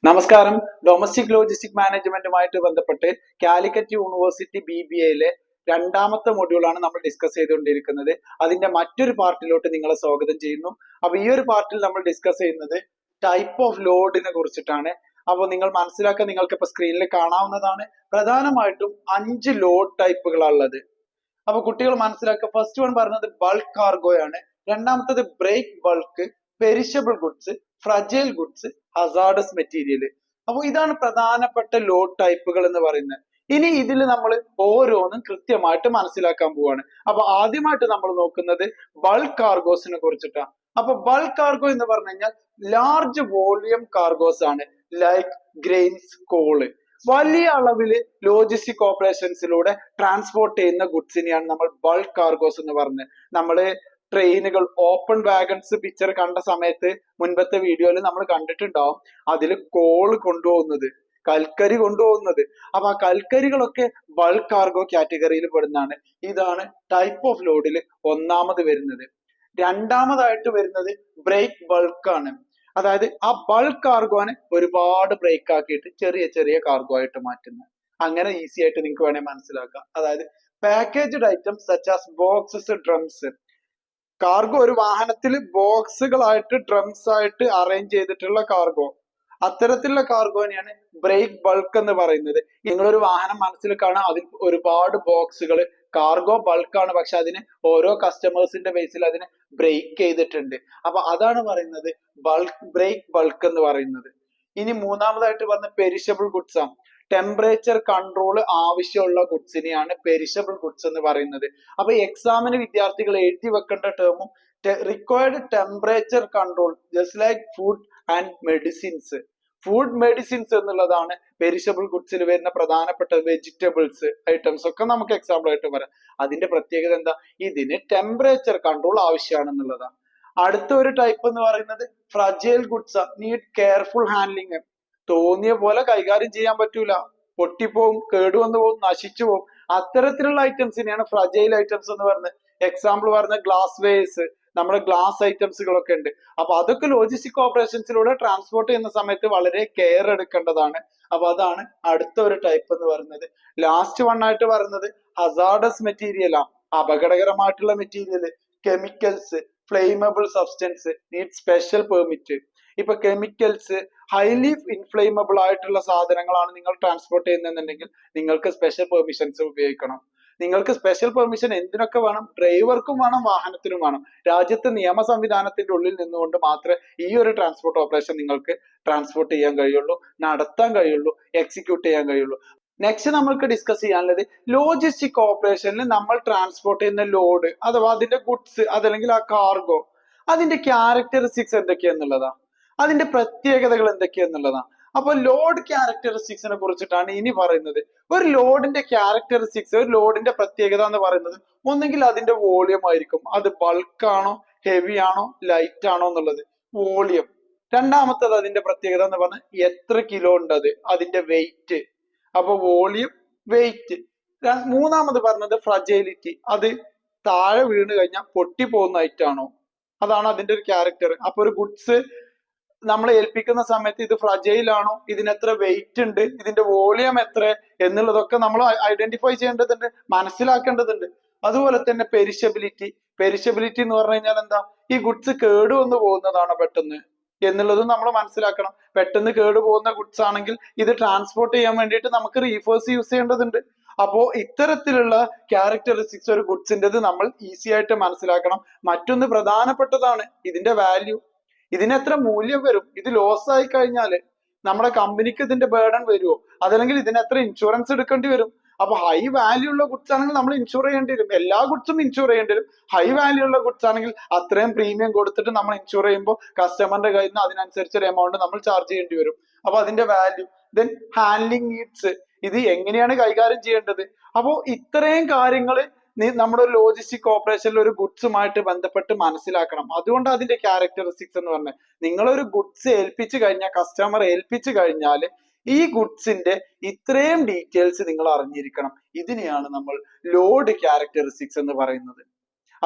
നമസ്കാരം. Domestic logistic മാനേജ്മെന്റുമായിട്ട് ബന്ധപ്പെട്ട് Calicut university BBAയിലെ രണ്ടാമത്തെ മൊഡ്യൂളാണ് നമ്മൾ ഡിസ്കസ് ചെയ്തുകൊണ്ടിരിക്കുന്നത്. അതിന്റെ മറ്റൊരു പാർട്ടിലോട്ട് നിങ്ങളെ സ്വാഗതം ചെയ്യുന്നു. അപ്പൊ ഈ ഒരു പാർട്ടിൽ നമ്മൾ ഡിസ്കസ് ചെയ്യുന്നത് ടൈപ്പ് ഓഫ് ലോഡിനെ കുറിച്ചിട്ടാണ്. അപ്പോൾ നിങ്ങൾ മനസ്സിലാക്കുക, നിങ്ങൾക്ക് ഇപ്പൊ സ്ക്രീനിൽ കാണാവുന്നതാണ്. പ്രധാനമായിട്ടും 5 ലോഡ് ടൈപ്പുകളാണുള്ളത്. അപ്പൊ കുട്ടികൾ മനസ്സിലാക്കുക. ഫസ്റ്റ് വൺ പറഞ്ഞത് ബൾക്ക് കാർഗോയാണ്. രണ്ടാമത്തത് break bulk, perishable goods, fragile goods, hazardous material. അപ്പോൾ ഇതാണ് പ്രധാനപ്പെട്ട ലോഡ് ടൈപ്പുകൾ എന്ന് പറയുന്നത്. ഇനി ഇതിൽ നമ്മൾ ഓരോന്നും കൃത്യമായിട്ട് മനസ്സിലാക്കാൻ പോവാണ്. അപ്പൊ ആദ്യമായിട്ട് നമ്മൾ നോക്കുന്നത് ബൾക്ക് കാർഗോസിനെ കുറിച്ചിട്ടാണ്. അപ്പൊ ബൾക്ക് കാർഗോ എന്ന് പറഞ്ഞു കഴിഞ്ഞാൽ ലാർജ് വോളിയം കാർഗോസ് ആണ്. Like grains, call. വലിയ അളവില് ലോജിസ്റ്റിക് ഓപ്പറേഷൻസിലൂടെ ട്രാൻസ്പോർട്ട് ചെയ്യുന്ന ഗുഡ്സിനെയാണ് നമ്മൾ ബൾക്ക് കാർഗോസ് എന്ന് പറഞ്ഞത്. നമ്മള് ട്രെയിനുകൾ, ഓപ്പൺ വാഗൺസ് പിക്ചർ കണ്ട സമയത്ത് മുൻപത്തെ വീഡിയോയിൽ നമ്മൾ കണ്ടിട്ടുണ്ടാവും. അതിൽ കോൾ കൊണ്ടുപോകുന്നത്, കൽക്കരി കൊണ്ടുപോകുന്നത്. അപ്പൊ ആ കൽക്കരികളൊക്കെ ബൾക്ക് കാർഗോ കാറ്റഗറിയിൽ പെടുന്നതാണ്. ഇതാണ് ടൈപ്പ് ഓഫ് ലോഡിൽ ഒന്നാമത് വരുന്നത്. രണ്ടാമതായിട്ട് വരുന്നത് ബ്രേക്ക് ബൾക്ക് ആണ്. അതായത് ആ ബൾക്ക് കാർഗോനെ ഒരുപാട് ബ്രേക്ക് ആക്കിയിട്ട് ചെറിയ ചെറിയ കാർഗോ ആയിട്ട് മാറ്റുന്നത്. അങ്ങനെ ഈസി ആയിട്ട് നിങ്ങൾക്ക് വേണമെങ്കിൽ മനസ്സിലാക്കാം. അതായത് packaged items such as boxes, drums. Cargo ഒരു വാഹനത്തിൽ ബോക്സുകളായിട്ട്, ഡ്രംസ് ആയിട്ട് അറേഞ്ച് ചെയ്തിട്ടുള്ള കാർഗോ, അത്തരത്തിലുള്ള കാർഗോനെയാണ് ബ്രേക്ക് ബൾക്ക് എന്ന് പറയുന്നത്. നിങ്ങളൊരു വാഹനം മനസ്സിൽ കാണാം, അതിൽ ഒരുപാട് ബോക്സുകൾ, കാർഗോ ബൾക്കാണ്. പക്ഷെ അതിന് ഓരോ കസ്റ്റമേഴ്സിന്റെ ബേസിൽ അതിനെ ബ്രേക്ക് ചെയ്തിട്ടുണ്ട്. അപ്പൊ അതാണ് പറയുന്നത് ബ്രേക്ക് ബൾക്ക് എന്ന് പറയുന്നത്. ഇനി മൂന്നാമതായിട്ട് പറഞ്ഞ പെരിഷബിൾ ഗുഡ്സ് ആണ്. ടെമ്പറേച്ചർ കൺട്രോൾ ആവശ്യമുള്ള ഗുഡ്സിനെയാണ് പെരിഷബിൾ ഗുഡ്സ് എന്ന് പറയുന്നത്. അപ്പൊ എക്സാമിന് വിദ്യാർത്ഥികൾ എഴുതി വെക്കേണ്ട ടേമും required temperature control just like food and medicines. Food medicines എന്നുള്ളതാണ് പെരിഷബിൾ ഗുഡ്സിൽ വരുന്ന പ്രധാനപ്പെട്ട വെജിറ്റബിൾസ് ഐറ്റംസ് ഒക്കെ നമുക്ക് എക്സാമ്പിൾ ആയിട്ട് പറയാം. അതിന്റെ പ്രത്യേകത എന്താ? ഇതിന് ടെമ്പറേച്ചർ കൺട്രോൾ ആവശ്യമാണെന്നുള്ളതാണ്. അടുത്ത ഒരു ടൈപ്പ് എന്ന് പറയുന്നത് fragile goods, need careful handling. തോന്നിയ പോലെ കൈകാര്യം ചെയ്യാൻ പറ്റൂല, പൊട്ടിപ്പോവും, കേടുവന്നു പോകും, നശിച്ചു പോകും. അത്തരത്തിലുള്ള ഐറ്റംസിനെയാണ് ഫ്രജൈൽ ഐറ്റംസ് എന്ന് പറയുന്നത്. എക്സാമ്പിൾ പറഞ്ഞ ഗ്ലാസ് വെയർസ്, നമ്മുടെ ഗ്ലാസ് ഐറ്റംസുകളൊക്കെ ഉണ്ട്. അപ്പൊ അതൊക്കെ ലോജിസ്റ്റിക് ഓപ്പറേഷൻസിലൂടെ ട്രാൻസ്പോർട്ട് ചെയ്യുന്ന സമയത്ത് വളരെ കെയർ എടുക്കേണ്ടതാണ്. അപ്പൊ അതാണ് അടുത്ത ഒരു ടൈപ്പ് എന്ന് പറയുന്നത്. ലാസ്റ്റ് വൺ ആയിട്ട് പറയുന്നത് ഹസാർഡസ് മെറ്റീരിയൽ ആണ്. അപകടകരമായിട്ടുള്ള material, chemicals, flammable substance, need special permit. ഇപ്പൊ കെമിക്കൽസ്, ഹൈലി ഇൻഫ്ലെയിമബിൾ ആയിട്ടുള്ള സാധനങ്ങളാണ് നിങ്ങൾ ട്രാൻസ്പോർട്ട് ചെയ്യുന്നുണ്ടെങ്കിൽ നിങ്ങൾക്ക് സ്പെഷ്യൽ പെർമിഷൻസ് ഉപയോഗിക്കണം. നിങ്ങൾക്ക് സ്പെഷ്യൽ പെർമിഷൻ എന്തിനൊക്കെ വേണം? ഡ്രൈവർക്കും വേണം, വാഹനത്തിനും വേണം. രാജ്യത്തെ നിയമ സംവിധാനത്തിന്റെ ഉള്ളിൽ നിന്നുകൊണ്ട് മാത്രമേ ഈ ഒരു ട്രാൻസ്പോർട്ട് ഓപ്പറേഷൻ നിങ്ങൾക്ക് ട്രാൻസ്പോർട്ട് ചെയ്യാൻ കഴിയുള്ളൂ, നടത്താൻ കഴിയുള്ളൂ, എക്സിക്യൂട്ട് ചെയ്യാൻ കഴിയുള്ളൂ. നെക്സ്റ്റ് നമ്മൾക്ക് ഡിസ്കസ് ചെയ്യാനുള്ളത് ലോജിസ്റ്റിക് ഓപ്പറേഷനിൽ നമ്മൾ ട്രാൻസ്പോർട്ട് ചെയ്യുന്ന ലോഡ് അഥവാ അതിന്റെ ഗുഡ്സ് അതല്ലെങ്കിൽ ആ കാർഗോ, അതിന്റെ ക്യാരക്ടറിസ്റ്റിക്സ് എന്തൊക്കെയാന്നുള്ളതാണ്, അതിന്റെ പ്രത്യേകതകൾ എന്തൊക്കെയാന്നുള്ളതാണ്. അപ്പൊ ലോഡ് ക്യാരക്ടറിസ്റ്റിക്സിനെ കുറിച്ചിട്ടാണ് ഇനി പറയുന്നത്. ഒരു ലോഡിന്റെ ക്യാരക്ടറിസ്റ്റിക്സ്, ഒരു ലോഡിന്റെ പ്രത്യേകത എന്ന് പറയുന്നത് ഒന്നെങ്കിൽ അതിന്റെ വോളിയം ആയിരിക്കും. അത് ബൾക്കാണോ, ഹെവി ആണോ, ലൈറ്റ് ആണോ എന്നുള്ളത് വോളിയം. രണ്ടാമത്തത് അതിന്റെ പ്രത്യേകത എന്ന് പറഞ്ഞാൽ എത്ര കിലോ ഉണ്ട് അത്, അതിന്റെ വെയിറ്റ്. അപ്പൊ വോളിയം, വെയിറ്റ്. മൂന്നാമത് പറഞ്ഞത് ഫ്രജൈലിറ്റി, അത് താഴെ വീണ് കഴിഞ്ഞാൽ പൊട്ടി പോകുന്ന ഐറ്റാണോ, അതാണ് അതിന്റെ ഒരു ക്യാരക്ടർ. അപ്പൊ ഒരു ഗുഡ്സ് നമ്മളെ ഏൽപ്പിക്കുന്ന സമയത്ത് ഇത് ഫ്രജൈൽ ആണോ, ഇതിന് എത്ര വെയിറ്റ് ഉണ്ട്, ഇതിന്റെ വോളിയം എത്ര എന്നുള്ളതൊക്കെ നമ്മൾ ഐഡന്റിഫൈ ചെയ്യേണ്ടതുണ്ട്, മനസ്സിലാക്കേണ്ടതുണ്ട്. അതുപോലെ തന്നെ പെരിഷബിലിറ്റി. പെരിഷബിലിറ്റി എന്ന് പറഞ്ഞു കഴിഞ്ഞാൽ എന്താ? ഈ ഗുഡ്സ് കേടുവന്നു പോകുന്നതാണോ പെട്ടെന്ന് എന്നുള്ളതും നമ്മൾ മനസ്സിലാക്കണം. പെട്ടെന്ന് കേടുപോകുന്ന ഗുഡ്സ് ആണെങ്കിൽ ഇത് ട്രാൻസ്പോർട്ട് ചെയ്യാൻ വേണ്ടിയിട്ട് നമുക്ക് റീഫേഴ്സ് യൂസ് ചെയ്യേണ്ടതുണ്ട്. അപ്പോ ഇത്തരത്തിലുള്ള ക്യാരക്ടറിസ്റ്റിക്സ് ഒരു ഗുഡ്സിൻ്റെത് നമ്മൾ ഈസി ആയിട്ട് മനസ്സിലാക്കണം. മറ്റൊന്ന് പ്രധാനപ്പെട്ടതാണ് ഇതിന്റെ വാല്യൂ. ഇതിന് എത്ര മൂല്യം വരും, ഇത് ലോസ് ആയി കഴിഞ്ഞാല് നമ്മുടെ കമ്പനിക്ക് ഇതിന്റെ ബേർഡൻ വരുമോ, അതല്ലെങ്കിൽ ഇതിന് എത്ര ഇൻഷുറൻസ് എടുക്കേണ്ടി വരും. അപ്പൊ ഹൈ വാല്യൂ ഉള്ള ഗുഡ്സ് ആണെങ്കിൽ നമ്മൾ ഇൻഷുർ ചെയ്യേണ്ടി വരും, എല്ലാ ഗുഡ്സും ഇൻഷുർ ചെയ്യേണ്ടി വരും. ഹൈ വാല്യൂ ഉള്ള ഗുഡ്സ് ആണെങ്കിൽ അത്രയും പ്രീമിയം കൊടുത്തിട്ട് നമ്മൾ ഇൻഷുർ ചെയ്യുമ്പോൾ കസ്റ്റമറിന്റെ കയ്യിൽ നിന്ന് അതിനനുസരിച്ച് ഒരു എമൗണ്ട് നമ്മൾ ചാർജ് ചെയ്യേണ്ടി വരും. അപ്പൊ അതിന്റെ വാല്യൂ. ദെൻ ഹാൻഡ്ലിംഗ് നീഡ്സ്, ഇത് എങ്ങനെയാണ് കൈകാര്യം ചെയ്യേണ്ടത്. അപ്പോ ഇത്രയും കാര്യങ്ങൾ നമ്മുടെ ലോജിസ്റ്റിക് ഓപ്പറേഷനിൽ ഒരു ഗുഡ്സുമായിട്ട് ബന്ധപ്പെട്ട് മനസ്സിലാക്കണം. അതുകൊണ്ട് അതിന്റെ ക്യാരക്ടറിസ്റ്റിക്സ് എന്ന് പറഞ്ഞാൽ നിങ്ങളൊരു ഗുഡ്സ് ഏൽപ്പിച്ചു കഴിഞ്ഞാൽ, കസ്റ്റമർ ഏൽപ്പിച്ചു കഴിഞ്ഞാൽ ഈ ഗുഡ്സിന്റെ ഇത്രയും ഡീറ്റെയിൽസ് നിങ്ങൾ അറിഞ്ഞിരിക്കണം. ഇതിനെയാണ് നമ്മൾ ലോഡ് ക്യാരക്ടറിസ്റ്റിക്സ് എന്ന് പറയുന്നത്.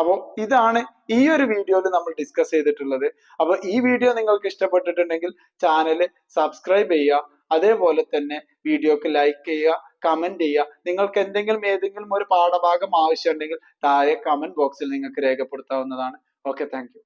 അപ്പോൾ ഇതാണ് ഈ ഒരു വീഡിയോയിൽ നമ്മൾ ഡിസ്കസ് ചെയ്തിട്ടുള്ളത്. അപ്പോൾ ഈ വീഡിയോ നിങ്ങൾക്ക് ഇഷ്ടപ്പെട്ടിട്ടുണ്ടെങ്കിൽ ചാനൽ സബ്സ്ക്രൈബ് ചെയ്യുക, അതേപോലെ തന്നെ വീഡിയോക്ക് ലൈക്ക് ചെയ്യുക, കമന്റ് ചെയ്യുക. നിങ്ങൾക്ക് ഏതെങ്കിലും ഒരു പാഠഭാഗം ആവശ്യമുണ്ടെങ്കിൽ താഴെ കമന്റ് ബോക്സിൽ നിങ്ങൾക്ക് രേഖപ്പെടുത്താവുന്നതാണ്. Okay, thank you.